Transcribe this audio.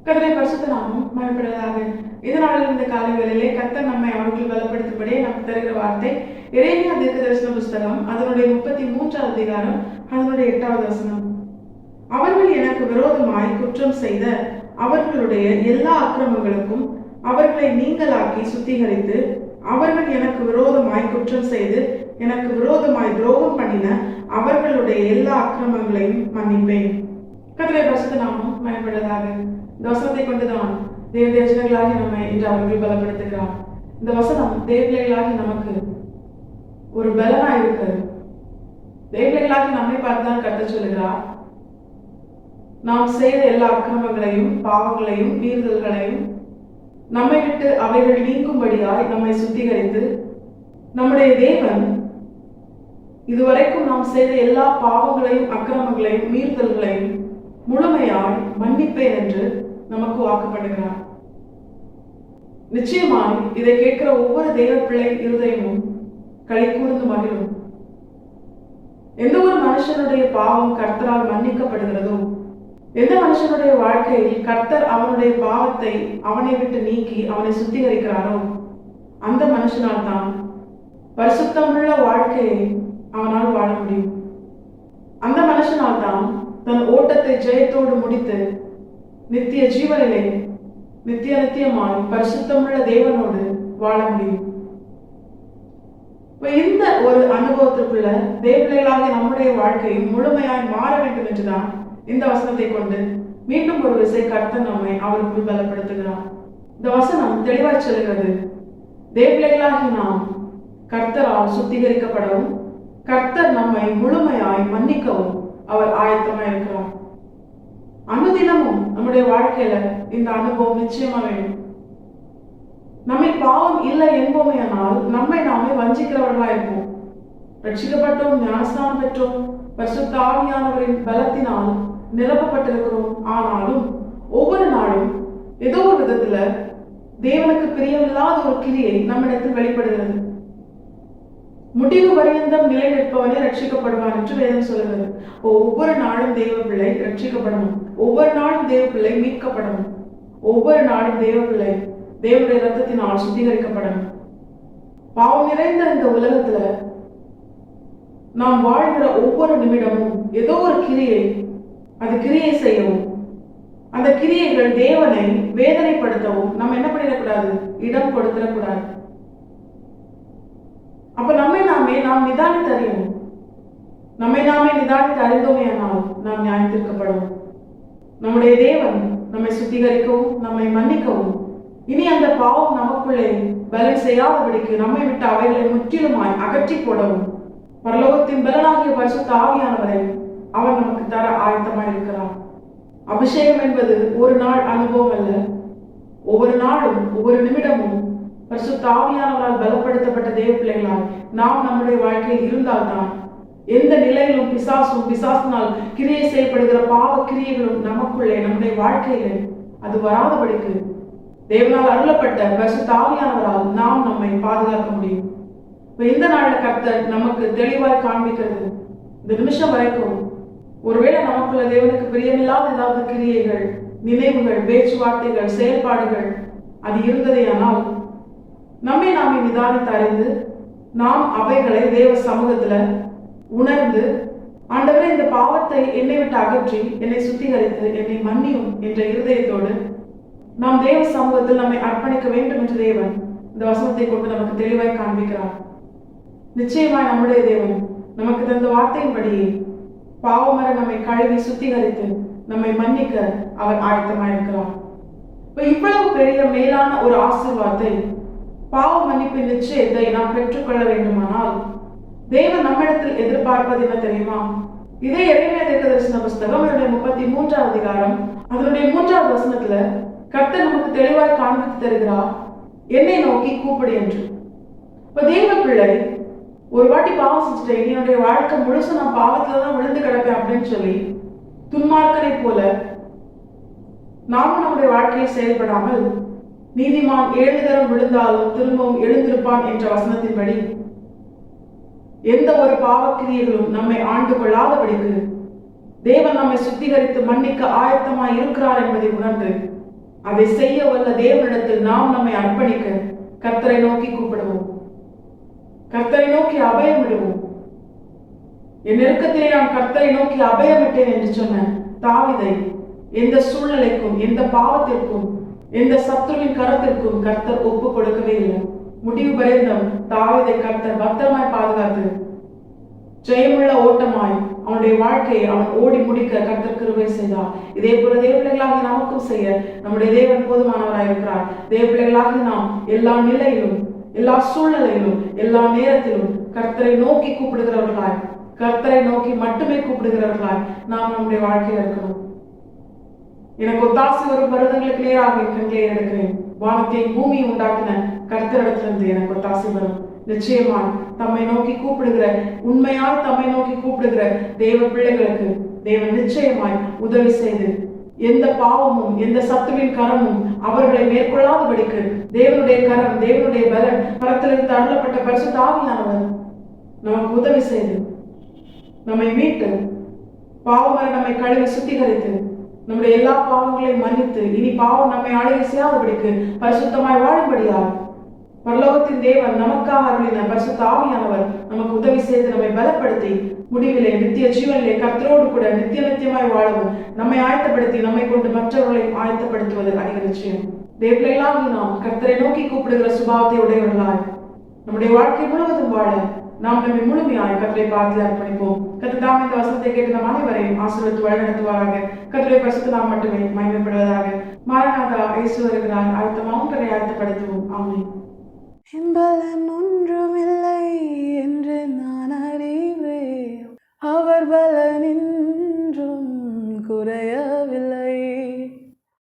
கர்த்தருடைய பரிசுத்த நாமம் மகிமைப்படுவதாக. இதனால இந்த காலை வேளையிலே கர்த்தர் நம்மை அவர்கள் பலப்படுத்தும்படியே நமக்கு தருகிற வார்த்தை எரேமியா தீர்க்கதரிசன புஸ்தகம் அதனுடைய 33வது அதிகாரம் அதனுடைய 8வது வசனம். அவர்கள் எனக்கு விரோதமாய் குற்றம் செய்த அவர்களுடைய எல்லா அக்கிரமங்களுக்கும் அவர்களை நீங்களாக்கி சுத்திகரித்து, அவர்கள் எனக்கு விரோதமாய் குற்றம் செய்து எனக்கு விரோதமாய் துரோகம் பண்ணின அவர்களுடைய எல்லா அக்கிரமங்களையும் மன்னிப்பேன். கர்த்தருடைய பரிசுத்த நாமம் மகிமைப்படுவதாக. இந்த வசனத்தை கொண்டுதான் தேவனுடைய ஜனங்களாகி நம்மை இன்று அவர்கள் பலப்படுத்துகிறார். இந்த வசனம் தேவர்களாகி நமக்கு ஒரு பலனா இருக்கிறது. தேவர்களாகி நம்மை பார்த்துதான் கர்த்தர் சொல்லுகிறார், நாம் செய்த எல்லா அக்கிரமங்களையும் பாவங்களையும் மீறுதல்களையும் நம்மை விட்டு அவைகள் நீங்கும்படியாய் நம்மை சுத்திகரித்து, நம்முடைய தேவன் இதுவரைக்கும் நாம் செய்த எல்லா பாவங்களையும் அக்கிரமங்களையும் மீறுதல்களையும் முழுமையாய் மன்னிப்பேன் என்று நமக்கு வாக்குப்படுகிறார். நிச்சயமாய் இதை கேட்கிற ஒவ்வொரு தெய்வ பிள்ளை இருதயமும் களி கூர்ந்து மகிழும். எந்த ஒரு மனுஷனுடைய பாவம் கர்த்தரால் மன்னிக்கப்படுகிறதோ, எந்த மனுஷனுடைய வாழ்க்கையில் கர்த்தர் அவனுடைய பாவத்தை அவனை விட்டு நீக்கி அவனை சுத்திகரிக்கிறாரோ, அந்த மனுஷனால் தான் பரிசுத்தமுள்ள வாழ்க்கையை அவனால் வாழ முடியும். அந்த மனுஷனால் தான் தன் ஓட்டத்தை ஜெயத்தோடு முடித்து நித்திய ஜீவனிலே நித்தியமாய் பரிசுத்தமுள்ள தேவனோடு வாழ முடியும். இந்த ஒரு அனுபவத்திற்குள்ள தேவர்களாக நம்முடைய வாழ்க்கையும் முழுமையாய் மாற வேண்டும் என்றுதான் இந்த வசனத்தை கொண்டு மீண்டும் ஒரு விசை கர்த்தர் நம்மை அவருக்குள் பலப்படுத்துகிறார். இந்த வசனம் தெளிவாய் சொல்கிறது, தேவர்களாகி நாம் கர்த்தரால் சுத்திகரிக்கப்படவும் கர்த்தர் நம்மை முழுமையாய் மன்னிக்கவும் அவர் ஆயத்தமா இருக்கிறார். அனுதினமும் நம்முடைய வாழ்க்கையில இந்த அனுபவம் நிச்சயமா வேண்டும். நம்மை பாவம் இல்லை என்போமே, ஆனால் நம்மை நாமே வஞ்சிக்கிறவர்களா இருப்போம். ரட்சிக்கப்பட்டோம், ஞானஸ்நானம் பெற்றோம், பரிசுத்த ஆவியானவரின் பலத்தினால் நிரப்பப்பட்டிருக்கிறோம். ஆனாலும் ஒவ்வொரு நாளும் ஏதோ ஒரு விதத்துல தேவனுக்கு பிரியமில்லாத ஒரு கிரியை நம்மிடத்தில் வெளிப்படுகிறது. முடிவு பரியந்தம் நிலை நிற்பவனே ரட்சிக்கப்படுவான் என்று வேதம் சொல்லுகிறது. ஒவ்வொரு நாளும் தேவ பிள்ளை ரட்சிக்கப்படணும், ஒவ்வொரு நாளும் தேவ பிள்ளை மீட்கப்படணும், ஒவ்வொரு நாளும் தேவ பிள்ளை தேவனுடைய ரத்தத்தினால் சுத்திகரிக்கப்படணும். பாவம் நிறைந்த இந்த உலகத்துல நாம் வாழ்கிற ஒவ்வொரு நிமிடமும் ஏதோ ஒரு கிரியை, அது கிரியை செய்யவும், அந்த கிரியைகள் தேவனை வேதனைப்படுத்தவும் நம்ம என்ன பண்ணிடக்கூடாது, இடம் கொடுத்துடக்கூடாது. அப்ப நம்மை நாமே நாம் நிதானித்து அறியணும். நம்மை நாமே நிதானித்து அறிந்தோமே ஆனால் நாம் நியாயத்திற்கப்படுவோம். நம்முடைய தேவன் நம்மை சுத்திகரிக்கவும் நம்மை மன்னிக்கவும், இனி அந்த பாவம் நமக்குள்ளே பலன் செய்யாதபடிக்கு நம்மை விட்டு அவைகளை முற்றிலுமாய் அகற்றி போடவும் பரலோகத்தின் பலனாகிய பரிசுத்த ஆவியானவரை அவர் நமக்கு தர ஆயத்தமாய் இருக்கிறார். அபிஷேகம் என்பது ஒரு நாள் அனுபவம் அல்ல. ஒவ்வொரு நாளும் ஒவ்வொரு நிமிடமும் பரிசுத்த ஆவியானவரால் பலப்படுத்தப்பட்ட தேவ பிள்ளைகளால் நாம் நம்முடைய வாழ்க்கையில் இருந்தால்தான் எந்த நிலையிலும் பிசாசினால் கிரியை செய்யப்படுகிற பாவ கிரியைகளும் நமக்குள்ளே நம்முடைய வாழ்க்கையில அது வராதபடிக்கு தேவனால் அருளப்பட்ட பரிசுத்த ஆவியானவரால் நாம் நம்மை பாதுகாக்க முடியும். இந்த நாள்ல கர்த்தர் நமக்கு தெளிவாய் காண்பிக்கிறது, இந்த நிமிஷம் வரைக்கும் ஒருவேளை நமக்குள்ள தேவனுக்கு பிரியமில்லாத ஏதாவது கிரியைகள், நினைவுகள், பேச்சுவார்த்தைகள், செயல்பாடுகள் அது இருந்ததேயானால் நம்மை நாமே நிதானித்து அறிந்து நாம் அவைகளை தேவ சமூகத்துல உணர்ந்து, ஆண்டவரே இந்த பாவத்தை என்னை விட்டு அகற்றி என்னை சுத்திகரித்து என்னை மன்னியும் என்ற இருதயத்தோடு நாம் தேவ சமூகத்தில் நம்மை அர்ப்பணிக்க வேண்டும் என்று தேவன் இந்த வசனத்தை கொண்டு நமக்கு தெளிவாய் காண்பிக்கிறார். நிச்சயமாய் நம்முடைய தேவன் நமக்கு தந்த வார்த்தையின்படியே பாவமர நம்மை கழுவி சுத்திகரித்து நம்மை மன்னிக்க அவர் ஆயத்தமாயிருக்கிறார். இவ்வளவு பெரிய மேலான ஒரு ஆசீர்வாதத்தை, பாவ மன்னிப்பின் நிச்சயத்தை நாம் பெற்றுக்கொள்ள வேண்டுமானால் தேவன் நம்மிடத்தில் எதிர்பார்ப்பது என்ன தெரியுமா? இதே எரேமியா தீர்க்கதரிசன புஸ்தகம் 33வது அதிகாரம் அதனுடைய 3வது வசனத்துல கர்த்தர் நமக்கு தெளிவாய் காண்பித்து தருகிறார், என்னை நோக்கி கூப்பிடு என்று. இப்ப தேவ பிள்ளை ஒரு வாட்டி பாவம் செஞ்சுட்டேன், என்னுடைய வாழ்க்கை முழுசு நான் பாவத்துலதான் விழுந்து கிடப்பேன் அப்படின்னு சொல்லி துன்மார்க்கனை போல நாமும் நம்முடைய வாழ்க்கையை செயல்படாமல், நீதிமான் 7 தரம் விழுந்தாலும் திரும்பவும் எழுந்திருப்பான் என்ற வசனத்தின்படி எந்த ஒரு பாவக்கிரியைகளும் நம்மை ஆண்டு கொள்ளாதபடிக்கு தேவன் நம்மை சுத்திகரித்து மன்னிக்க ஆயத்தமாய் இருக்கிறார் என்பதை உணர்ந்து அதை செய்ய வல்ல தேவனிடத்தில் நாம் நம்மை அர்ப்பணிக்க கர்த்தரை நோக்கி கூப்பிடுவோம். கர்த்தரை நோக்கி அபயமிடுவோம். என் நெருக்கத்திலே நான் கர்த்தரை நோக்கி அபயமிட்டேன் என்று சொன்ன தாவீதை எந்த சூழ்நிலைக்கும், எந்த பாவத்திற்கும், எந்த சத்துருவின் கரத்திற்கும் கர்த்தர் ஒப்பு கொடுக்கவே இல்லை. முடிவு பரியந்தம் தாவீதை கர்த்தர் பத்திரமாய் பாதுகாத்து ஜெயமுள்ள ஓட்டமாய் அவனுடைய வாழ்க்கையை அவன் ஓடி முடிக்க கர்த்தர் கிருபை செய்தார். இதே போல தேவ பிள்ளைகளாகி நமக்கும் செய்ய நம்முடைய தேவன் போதுமானவராய் இருக்கிறார். தேவ பிள்ளைகளாகி நாம் எல்லா நிலையிலும், எல்லா சூழ்நிலையிலும், எல்லா நேரத்திலும் கர்த்தரை நோக்கி கூப்பிடுகிறவர்களாய், கர்த்தரை நோக்கி மட்டுமே கூப்பிடுகிறவர்களாய் நாம் நம்முடைய வாழ்க்கையில் இருக்கணும். எனக்கு ஒத்தாசை வரும் பருவங்களுக்கு நேராக என் கண்களை எடுக்கிறேன். வானத்தையும் பூமியை உண்டாக்கின கர்த்தரிடத்திலிருந்து எனக்கு ஒத்தாசை வரும். நிச்சயமாய் தம்மை நோக்கி கூப்பிடுகிற, உண்மையால் தம்மை நோக்கி கூப்பிடுகிற தேவ பிள்ளைகளுக்கு தேவன் நிச்சயமாய் உதவி செய்து எந்த பாவமும், எந்த சத்துவின் கரமும் அவர்களை மேற்கொள்ளாதபடிக்கு தேவனுடைய கரம், தேவனுடைய பலன், கரத்திலிருந்து அருளப்பட்ட பரிசுத்த ஆவியானவர் நமக்கு உதவி செய்து நம்மை மீட்டு பாவமரை நம்மை கழுவி சுத்திகரித்து நம்முடைய எல்லா பாவங்களையும் மன்னித்து இனி பாவம் நம்மை ஆளுகை செய்யாதபடிக்கு பரிசுத்தமாய் வாழும்படியால் பரலோகத்தின் தேவன் நமக்காக அருளின பரிசுத்த ஆவியானவர் நமக்கு உதவி செய்து நம்மை பலப்படுத்தி முடிவிலே நித்திய ஜீவனிலே கர்த்தரோடு கூட நித்தியமாய் வாழவும் நம்மை ஆயத்தப்படுத்தி நம்மை கொண்டு மற்றவர்களை ஆயத்தப்படுத்துவது அதிக நிச்சயம். தேவர்களாகி நாம் கர்த்தரை நோக்கி கூப்பிடுகிற சுபாவத்தை உடையவர்களாய் நம்முடைய வாழ்க்கை முழுவதும் வாழ நாம் நம்மை முழுமையாய் கர்த்தரை பார்த்து அர்ப்பணிப்போம். கர்த்தர் தாம் இந்த வசனத்தை கேட்டு நம் அனைவரையும் ஆசீர்வதித்து வழிநடத்துவாராக. கர்த்தரை பரிசுத்த நாம் மட்டுமே மகிமைப்படுவதாக. மாரநாதா, இயேசு வருகிறார். ஆயத்தமாகவும் கரை ஆயத்தப்படுத்துவோம். ஆமென். பலன் ஒன்றுமில்லை என்று நான் அறிவேன், அவர் பலனின்றும் குறைய